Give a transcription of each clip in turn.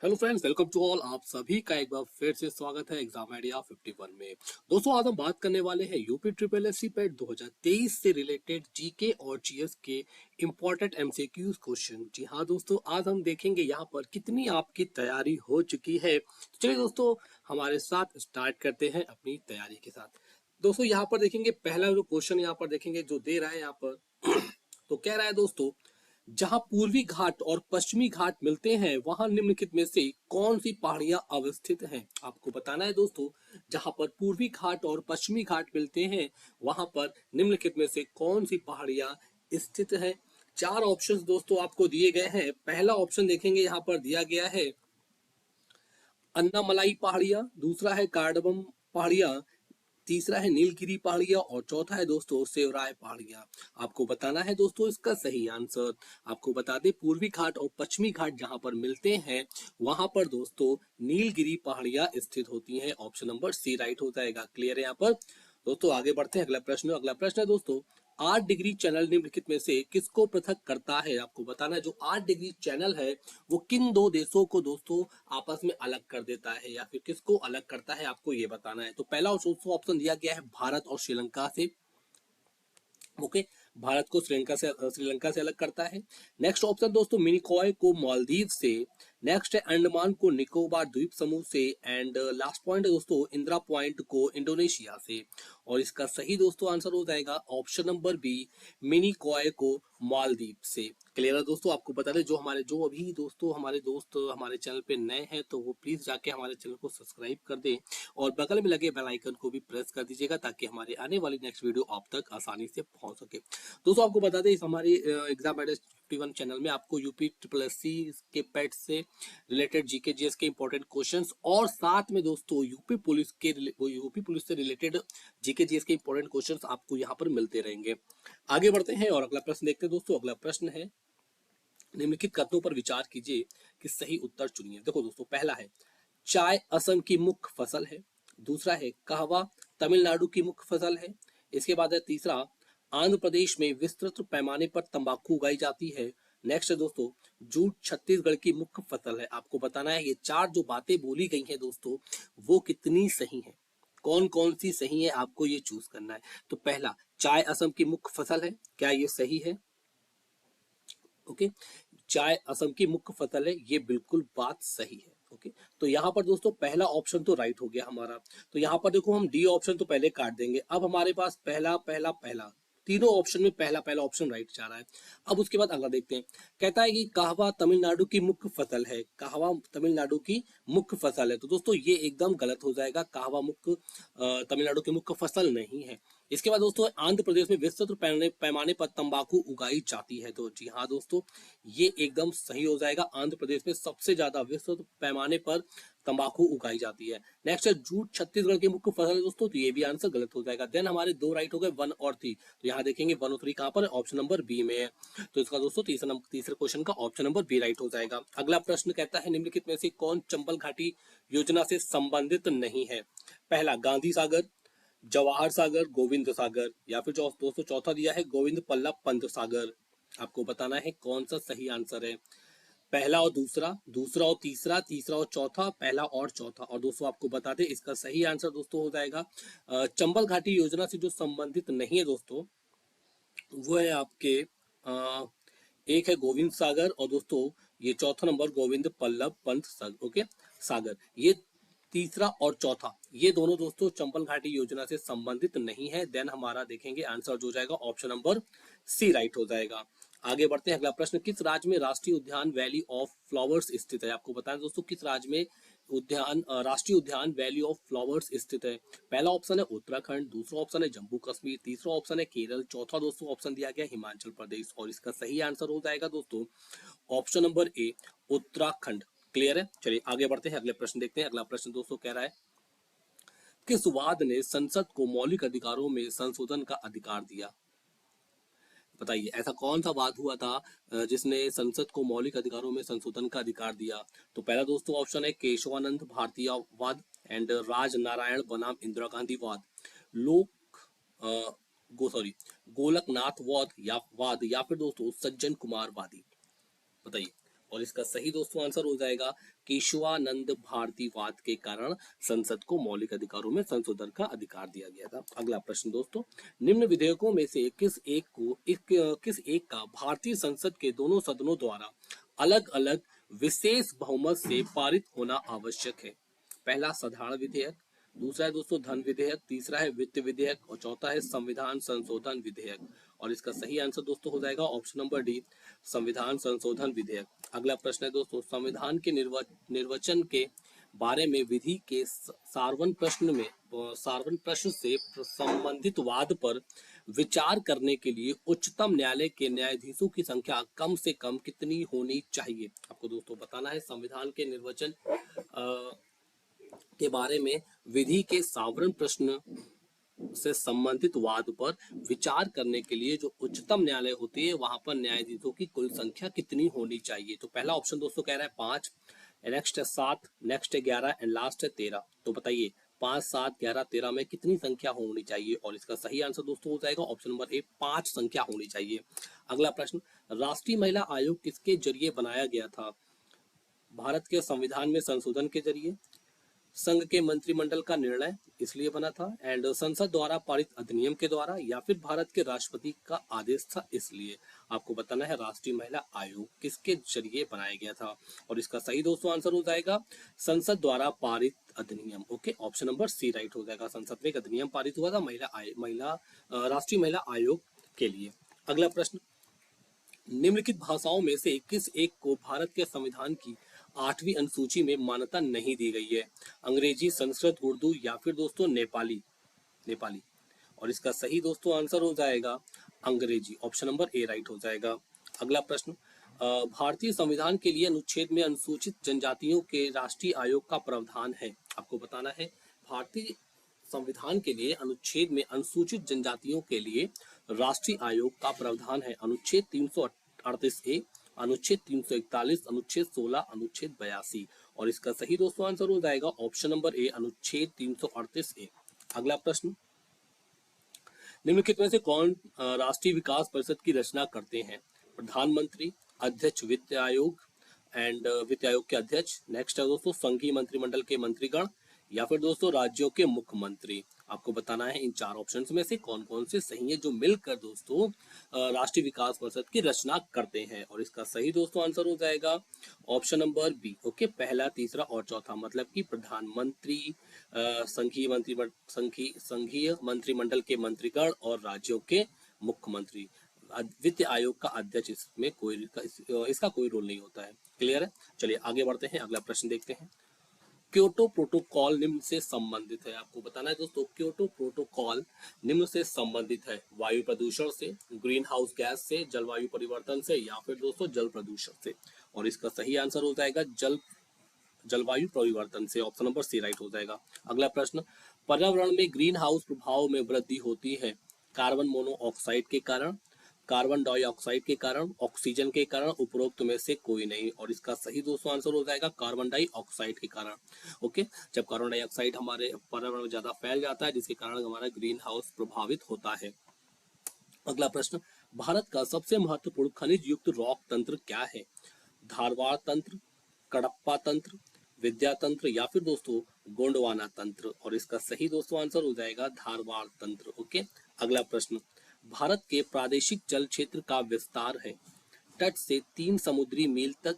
Hello friends, welcome to all. आप सभी का एक बार फिर से स्वागत है एग्जाम आइडिया 51 में। दोस्तों, आज हम बात करने वाले हैं यूपी ट्रिपल एस सी पेट 2023 से रिलेटेड जीके और जीएस के इंपॉर्टेंट एमसीक्यूज क्वेश्चन। जी हाँ दोस्तों, आज हम देखेंगे यहाँ पर कितनी आपकी तैयारी हो चुकी है। तो चलिए दोस्तों, हमारे साथ स्टार्ट करते हैं अपनी तैयारी के साथ। दोस्तों, यहाँ पर देखेंगे पहला जो क्वेश्चन यहाँ पर देखेंगे जो दे रहा है यहाँ पर तो कह रहा है दोस्तों, जहां पूर्वी घाट और पश्चिमी घाट मिलते हैं वहां निम्नलिखित में से कौन सी पहाड़ियां अवस्थित हैं। आपको बताना है दोस्तों, जहां पर पूर्वी घाट और पश्चिमी घाट मिलते हैं वहां पर निम्नलिखित में से कौन सी पहाड़ियां स्थित हैं। चार ऑप्शंस दोस्तों आपको दिए गए हैं। पहला ऑप्शन देखेंगे यहाँ पर दिया गया है अन्नामलाई पहाड़ियां, दूसरा है कार्डमम पहाड़ियां, तीसरा है नीलगिरी पहाड़ियां और चौथा है दोस्तों सेवराय पहाड़ियां। आपको बताना है दोस्तों इसका सही आंसर। आपको बता दें, पूर्वी घाट और पश्चिमी घाट जहां पर मिलते हैं वहां पर दोस्तों नीलगिरी पहाड़ियां स्थित होती हैं। ऑप्शन नंबर सी राइट हो जाएगा। क्लियर है यहाँ पर। दोस्तों आगे बढ़ते हैं। अगला प्रश्न है दोस्तों, 8 डिग्री चैनल निम्नलिखित में से किसको पृथक करता है। आपको बताना है जो 8 डिग्री चैनल है वो किन दो देशों को दोस्तों आपस में अलग कर देता है या फिर किसको अलग करता है, आपको ये बताना है। तो पहला ऑप्शन दिया गया है भारत और श्रीलंका से। ओके, भारत को श्रीलंका से अलग करता है। नेक्स्ट ऑप्शन दोस्तों, मिनिकॉय को मालदीव से। नेक्स्ट है अंडमान को निकोबार द्वीप समूह से। एंड लास्ट पॉइंट है दोस्तों इंदिरा पॉइंट को इंडोनेशिया से। और इसका सही दोस्तों आंसर हो जाएगा ऑप्शन नंबर बी, मिनिकॉय को मालदीव से। क्लियर है दोस्तों। आपको बता दें, जो अभी दोस्तों हमारे दोस्त हमारे चैनल पे नए हैं तो वो प्लीज जाके हमारे चैनल को सब्सक्राइब कर दें और बगल में लगे बेल आइकन को भी प्रेस कर दीजिएगा ताकि हमारे आने वाली नेक्स्ट वीडियो आप तक आसानी से पहुंच सके। दोस्तों आपको बता दें, इस हमारे एग्जाम एडेस 51 चैनल में आपको यूपी ट्रिपल एस सी के पेट से रिलेटेड जीके जीएस के इंपॉर्टेंट क्वेश्चंस और साथ में दोस्तों यूपी पुलिस से रिलेटेड जीके जीएस के इंपॉर्टेंट क्वेश्चंस आपको यहाँ पर मिलते रहेंगे। आगे बढ़ते हैं और अगला प्रश्न देखते हैं दोस्तों। अगला प्रश्न है, निम्नलिखित कथनों पर विचार कीजिए कि सही उत्तर चुनिए। देखो दोस्तों, पहला है चाय असम की मुख्य फसल है। दूसरा है कहवा तमिलनाडु की मुख्य फसल है। इसके बाद है तीसरा, आंध्र प्रदेश में विस्तृत पैमाने पर तंबाकू उगाई जाती है। नेक्स्ट है दोस्तों, जूट छत्तीसगढ़ की मुख्य फसल है। आपको बताना है ये चार जो बातें बोली गई हैं दोस्तों वो कितनी सही है, कौन कौन सी सही है, आपको ये चूज करना है। तो पहला, चाय असम की मुख्य फसल है, क्या ये सही है? ओके, चाय असम की मुख्य फसल है, ये बिल्कुल बात सही है। ओके, तो यहाँ पर दोस्तों पहला ऑप्शन तो राइट हो गया हमारा। तो यहाँ पर देखो हम डी ऑप्शन तो पहले काट देंगे। अब हमारे पास पहला पहला पहला तीनों ऑप्शन में पहला पहला ऑप्शन राइट जा रहा है। अब उसके बाद अगला देखते हैं। कहता है कि कहवा तमिलनाडु की मुख्य फसल है। कहवा तमिलनाडु की मुख्य फसल है, तो दोस्तों ये एकदम गलत हो जाएगा। कहवा तमिलनाडु की मुख्य फसल नहीं है। इसके बाद दोस्तों, आंध्र प्रदेश में विस्तृत पैमाने पर तंबाकू उगाई जाती है। तो जी हाँ दोस्तों, ये एकदम सही हो जाएगा। आंध्र प्रदेश में सबसे ज्यादा विस्तृत पैमाने पर तंबाकू उगाई जाती है। नेक्स्ट है जूट छत्तीसगढ़ की मुख्य फसल है दोस्तों, तो ये भी आंसर गलत हो जाएगा। देन हमारे दो राइट हो गए, 1 और 3। तो यहाँ देखेंगे 1 और 3 कहां पर है, ऑप्शन नंबर बी में है। तो इसका दोस्तों तीसरे क्वेश्चन का ऑप्शन नंबर बी राइट हो जाएगा। अगला प्रश्न कहता है, निम्नलिखित में से कौन चंबल घाटी योजना से संबंधित नहीं है। पहला, गांधी सागर, जवाहर सागर, गोविंद सागर, या फिर दोस्तों चौथा दिया है गोविंद पल्लभ पंत सागर। आपको बताना है कौन सा सही आंसर है। पहला और दूसरा, दूसरा और तीसरा, तीसरा और चौथा, पहला और चौथा। और दोस्तों आपको बता दें इसका सही आंसर दोस्तों हो जाएगा चंबल घाटी योजना से जो संबंधित नहीं है दोस्तों वो है आपके एक है गोविंद सागर और दोस्तों ये चौथा नंबर गोविंद पल्लभ पंत सागर। ओके, सागर। ये तीसरा और चौथा ये दोनों दोस्तों चंबल घाटी योजना से संबंधित नहीं है। देन हमारा देखेंगे आंसर जो जाएगा ऑप्शन नंबर सी राइट हो जाएगा। आगे बढ़ते हैं। अगला प्रश्न, किस राज्य में राष्ट्रीय उद्यान वैली ऑफ फ्लावर्स स्थित है। आपको बताएं दोस्तों किस राज्य में राष्ट्रीय उद्यान वैली ऑफ फ्लावर्स स्थित है। पहला ऑप्शन है उत्तराखंड, दूसरा ऑप्शन है जम्मू कश्मीर, तीसरा ऑप्शन है केरल, चौथा दोस्तों ऑप्शन दिया गया हिमाचल प्रदेश। और इसका सही आंसर हो जाएगा दोस्तों option number A, Uttarakhand. Clear है। चलिए आगे बढ़ते हैं, अगले प्रश्न देखते हैं। अगला प्रश्न दोस्तों कह रहा है, किस वाद ने संसद को मौलिक अधिकारों में संशोधन का अधिकार दिया। बताइए ऐसा कौन सा वाद हुआ था जिसने संसद को मौलिक अधिकारों में संशोधन का अधिकार दिया। तो पहला दोस्तों ऑप्शन है केशवानंद भारतीय वाद एंड राज नारायण बनाम इंदिरा गांधी वाद, लोक गोलकनाथ वाद या फिर दोस्तों सज्जन कुमार वादी। बताइए और इसका सही दोस्तों आंसर हो जाएगा केशवानंद भारतीवाद के कारण संसद को मौलिक अधिकारों में संशोधन का अधिकार दिया गया था। अगला प्रश्न दोस्तों, निम्न विधेयकों में से किस एक का भारतीय संसद के दोनों सदनों द्वारा अलग अलग विशेष बहुमत से पारित होना आवश्यक है? पहला साधारण विधेयक, दूसरा है दोस्तों धन विधेयक, तीसरा है वित्त विधेयक और चौथा है संविधान संशोधन विधेयक। और इसका सही आंसर दोस्तों हो जाएगा ऑप्शन नंबर डी, संविधान संशोधन विधेयक। अगला प्रश्न है दोस्तों, संविधान के निर्वचन के बारे में विधि के सारवन प्रश्न से संबंधित वाद पर विचार करने के लिए उच्चतम न्यायालय के न्यायाधीशों की संख्या कम से कम कितनी होनी चाहिए? आपको दोस्तों बताना है संविधान के निर्वचन के बारे में विधि के सावरण प्रश्न से संबंधित वाद पर विचार करने के लिए जो उच्चतम न्यायालय होती है वहां पर न्यायाधीशों की कुल संख्या कितनी होनी चाहिए? तो पहला ऑप्शन दोस्तों कह रहा है 5, नेक्स्ट है 7, नेक्स्ट है 11 एंड लास्ट है 13। तो बताइए 5, 7, 11, 13 में कितनी संख्या होनी चाहिए? और इसका सही आंसर दोस्तों हो जाएगा ऑप्शन नंबर ए, 5 संख्या होनी चाहिए। अगला प्रश्न, राष्ट्रीय महिला आयोग किसके जरिए बनाया गया था? भारत के संविधान में संशोधन के जरिए, संघ के मंत्रिमंडल का निर्णय इसलिए बना था, एंड संसद द्वारा पारित अधिनियम के द्वारा, या फिर भारत के राष्ट्रपति का आदेश था इसलिए। आपको बताना है राष्ट्रीय महिला आयोग किसके जरिए बनाया गया था? और इसका सही दोस्तों आंसर हो जाएगा संसद द्वारा पारित अधिनियम। Okay, option number C right हो जाएगा। संसद में एक अधिनियम पारित हुआ था राष्ट्रीय महिला आयोग के लिए। अगला प्रश्न, निम्नलिखित भाषाओं में से किस एक को भारत के संविधान की 8वीं अनुसूची में मान्यता नहीं दी गई है? अंग्रेजी, संस्कृत, उर्दू या फिर दोस्तों नेपाली। और इसका सही दोस्तों आंसर हो जाएगा अंग्रेजी, ऑप्शन नंबर ए राइट हो जाएगा। अगला प्रश्न, भारतीय संविधान के लिए अनुच्छेद में अनुसूचित जनजातियों के राष्ट्रीय आयोग का प्रावधान है। आपको बताना है भारतीय संविधान के लिए अनुच्छेद में अनुसूचित जनजातियों के लिए राष्ट्रीय आयोग का प्रावधान है अनुच्छेद 338 ए, अनुच्छेद 341, अनुच्छेद 16, अनुच्छेद 82। और इसका सही दोस्तों आंसर हो जाएगा ऑप्शन नंबर ए, अनुच्छेद 338 ए। अगला प्रश्न, निम्नलिखित में से कौन राष्ट्रीय विकास परिषद की रचना करते हैं? प्रधानमंत्री, अध्यक्ष वित्त आयोग एंड वित्त आयोग के अध्यक्ष, नेक्स्ट है दोस्तों संघीय मंत्रिमंडल के मंत्रीगण, या फिर दोस्तों राज्यों के मुख्यमंत्री। आपको बताना है इन 4 ऑप्शंस में से कौन कौन से सही है जो मिलकर दोस्तों राष्ट्रीय विकास परिषद की रचना करते हैं। और इसका सही दोस्तों आंसर हो जाएगा ऑप्शन नंबर बी। ओके, पहला, तीसरा और चौथा, मतलब कि प्रधानमंत्री, संघीय मंत्रिमंडल के मंत्रीगण और राज्यों के मुख्यमंत्री। वित्त आयोग का अध्यक्ष इसमें इसका कोई रोल नहीं होता है। क्लियर है? चलिए आगे बढ़ते हैं, अगला प्रश्न देखते हैं। क्योटो प्रोटोकॉल निम्न से संबंधित है। आपको बताना है दोस्तों क्योटो प्रोटोकॉल निम्न से संबंधित है, वायु प्रदूषण से, ग्रीन हाउस गैस से, जलवायु परिवर्तन से, या फिर दोस्तों जल प्रदूषण से। और इसका सही आंसर हो जाएगा जलवायु परिवर्तन से, ऑप्शन नंबर सी राइट हो जाएगा। अगला प्रश्न, पर्यावरण में ग्रीन हाउस प्रभाव में वृद्धि होती है कार्बन मोनोऑक्साइड के कारण, कार्बन डाइऑक्साइड के कारण, ऑक्सीजन के कारण, उपरोक्त में से कोई नहीं। और इसका सही दोस्तों आंसर हो जाएगा कार्बन डाइऑक्साइड के कारण। ओके, जब कार्बन डाइऑक्साइड हमारे पर्यावरण में ज्यादा फैल जाता है जिसके कारण हमारा ग्रीन हाउस प्रभावित होता है। अगला प्रश्न, भारत का सबसे महत्वपूर्ण खनिज युक्त रॉक तंत्र क्या है? धारवाड़ तंत्र, कडप्पा तंत्र, विद्या तंत्र, या फिर दोस्तों गोंडवाना तंत्र। और इसका सही दोस्तों आंसर हो जाएगा धारवाड़ तंत्र। ओके, अगला प्रश्न, भारत के प्रादेशिक जल क्षेत्र का विस्तार है तट से 3 समुद्री मील तक,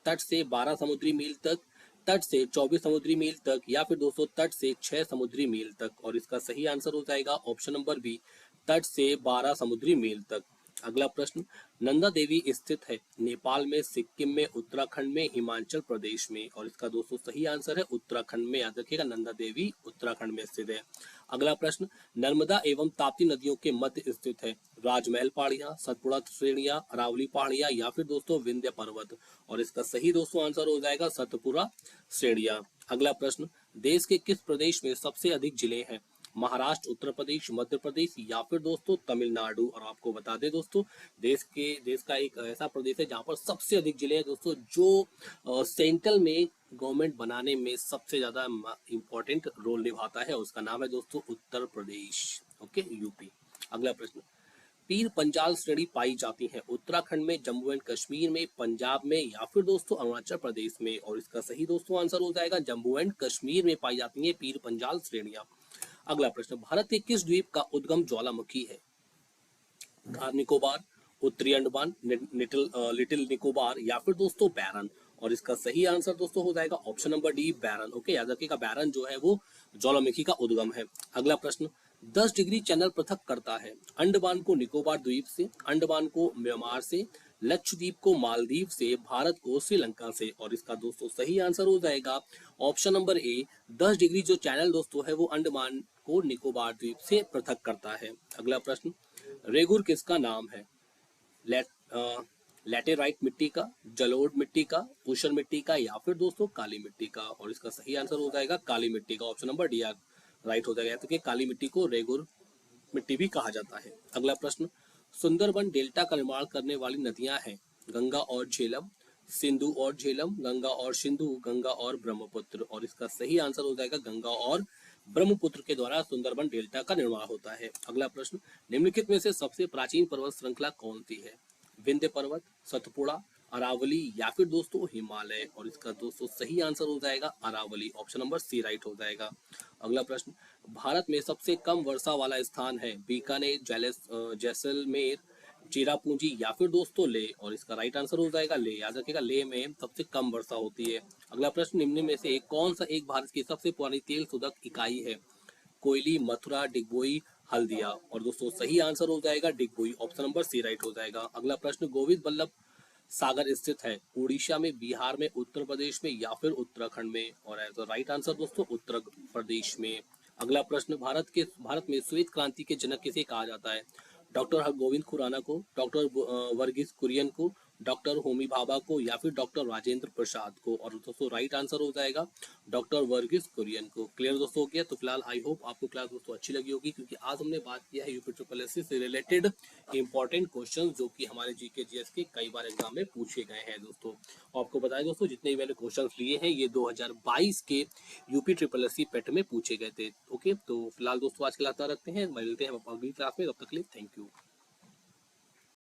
तट से 12 समुद्री मील तक, तट से 24 समुद्री मील तक, या फिर दोस्तों तट से 6 समुद्री मील तक। और इसका सही आंसर हो जाएगा ऑप्शन नंबर बी, तट से 12 समुद्री मील तक। अगला प्रश्न, नंदा देवी स्थित है नेपाल में, सिक्किम में, उत्तराखंड में, हिमाचल प्रदेश में। और इसका दोस्तों सही आंसर है उत्तराखंड में, याद रखिएगा नंदा देवी उत्तराखंड में स्थित है। अगला प्रश्न, नर्मदा एवं ताप्ती नदियों के मध्य स्थित है राजमहल पहाड़ियां, सतपुड़ा श्रेणियां, अरावली पहाड़ियां, या फिर दोस्तों विंध्य पर्वत। और इसका सही दोस्तों आंसर हो जाएगा सतपुड़ा श्रेणियां। अगला प्रश्न, देश के किस प्रदेश में सबसे अधिक जिले हैं? महाराष्ट्र, उत्तर प्रदेश, मध्य प्रदेश, या फिर दोस्तों तमिलनाडु। और आपको बता दें दोस्तों देश का एक ऐसा प्रदेश है जहां पर सबसे अधिक जिले हैं दोस्तों, जो सेंट्रल में गवर्नमेंट बनाने में सबसे ज्यादा इंपॉर्टेंट रोल निभाता है, उसका नाम है दोस्तों उत्तर प्रदेश। Okay, UP. अगला प्रश्न, पीर पंजाल श्रेणी पाई जाती है उत्तराखंड में, जम्मू एंड कश्मीर में, पंजाब में या फिर दोस्तों अरुणाचल प्रदेश में। और इसका सही दोस्तों आंसर हो जाएगा जम्मू एंड कश्मीर में पाई जाती है पीर पंजाल श्रेणियां। अगला प्रश्न, भारत के किस द्वीप का उद्गम ज्वालामुखी है? कार निकोबार, उत्तरी अंडमान, लिटिल निकोबार या फिर दोस्तों बैरन। और इसका सही आंसर दोस्तों हो जाएगा ऑप्शन नंबर डी बैरन। ओके, याद रखिएगा बैरन जो है वो ज्वालामुखी का उद्गम है। अगला प्रश्न, 10 डिग्री चैनल पृथक करता है अंडमान को निकोबार द्वीप से, अंडमान को म्यांमार से, लक्षद्वीप को मालदीव से, भारत को श्रीलंका से। और इसका दोस्तों सही आंसर हो जाएगा ऑप्शन नंबर ए 10 डिग्री जो चैनल दोस्तों है वो अंडमान को निकोबार द्वीप से पृथक करता है। अगला प्रश्न, रेगुर किसका नाम है? लैटेराइट मिट्टी का, जलोढ़ मिट्टी का, ऊषर मिट्टी का या फिर दोस्तों काली मिट्टी का। और इसका सही आंसर हो जाएगा काली मिट्टी का, ऑप्शन नंबर डी राइट हो जाएगा। तो कि काली मिट्टी को रेगुर मिट्टी भी कहा जाता है। अगला प्रश्न, सुंदरबन डेल्टा का निर्माण करने वाली नदियां हैं गंगा और झेलम, सिंधु और झेलम, गंगा और सिंधु, गंगा और ब्रह्मपुत्र। और इसका सही आंसर हो जाएगा गंगा और ब्रह्मपुत्र के द्वारा सुंदरबन डेल्टा का निर्माण होता है। अगला प्रश्न, निम्नलिखित में से सबसे प्राचीन पर्वत श्रृंखला कौन सी है? विंध्य पर्वत, सतपुड़ा, अरावली या फिर दोस्तों हिमालय। और इसका दोस्तों सही आंसर हो जाएगा Aravalli, option number C right हो जाएगा। अगला प्रश्न, भारत में सबसे कम वर्षा वाला स्थान है बीकानेर, जैसलमेर, चिरापूंजी या फिर दोस्तों ले। और इसका राइट आंसर हो जाएगा ले, याद रखिएगा ले में सबसे कम वर्षा होती है। अगला प्रश्न, निम्न में से कौन सा एक भारत की सबसे पुरानी तेल शोधक इकाई है? कोयली, मथुरा, डिगबोई, हल्दिया। और दोस्तों सही आंसर हो जाएगा Digboi, option number C right हो जाएगा। अगला प्रश्न, गोविंद बल्लभ सागर स्थित है उड़ीसा में, बिहार में, उत्तर प्रदेश में या फिर उत्तराखंड में। और एज राइट आंसर दोस्तों उत्तर प्रदेश में। अगला प्रश्न, भारत में श्वेत क्रांति के जनक किसे कहा जाता है? डॉक्टर हरगोविंद खुराना को, डॉक्टर वर्गीस कुरियन को, डॉक्टर होमी भाभा को या फिर डॉक्टर राजेंद्र प्रसाद को। और दोस्तों राइट आंसर हो जाएगा डॉक्टर वर्गीस कुरियन को। क्लियर दोस्तों हो गया? तो फिलहाल आई होप आपको क्लास दोस्तों अच्छी लगी होगी, क्योंकि आज हमने बात किया है यूपी ट्रिपल एससी से रिलेटेड इंपॉर्टेंट क्वेश्चन जो कि हमारे जीके जीएस के कई बार एग्जाम में पूछे गए हैं दोस्तों। आपको बताएं दोस्तों, जितने भी मैंने क्वेश्चन लिए हैं ये 2022 के यूपी ट्रिपल एससी पेट में पूछे गए थे। ओके, तो फिलहाल दोस्तों आज के लिए रखते हैं, मिलते हैं अगली क्लास में, तब तक के लिए थैंक यू।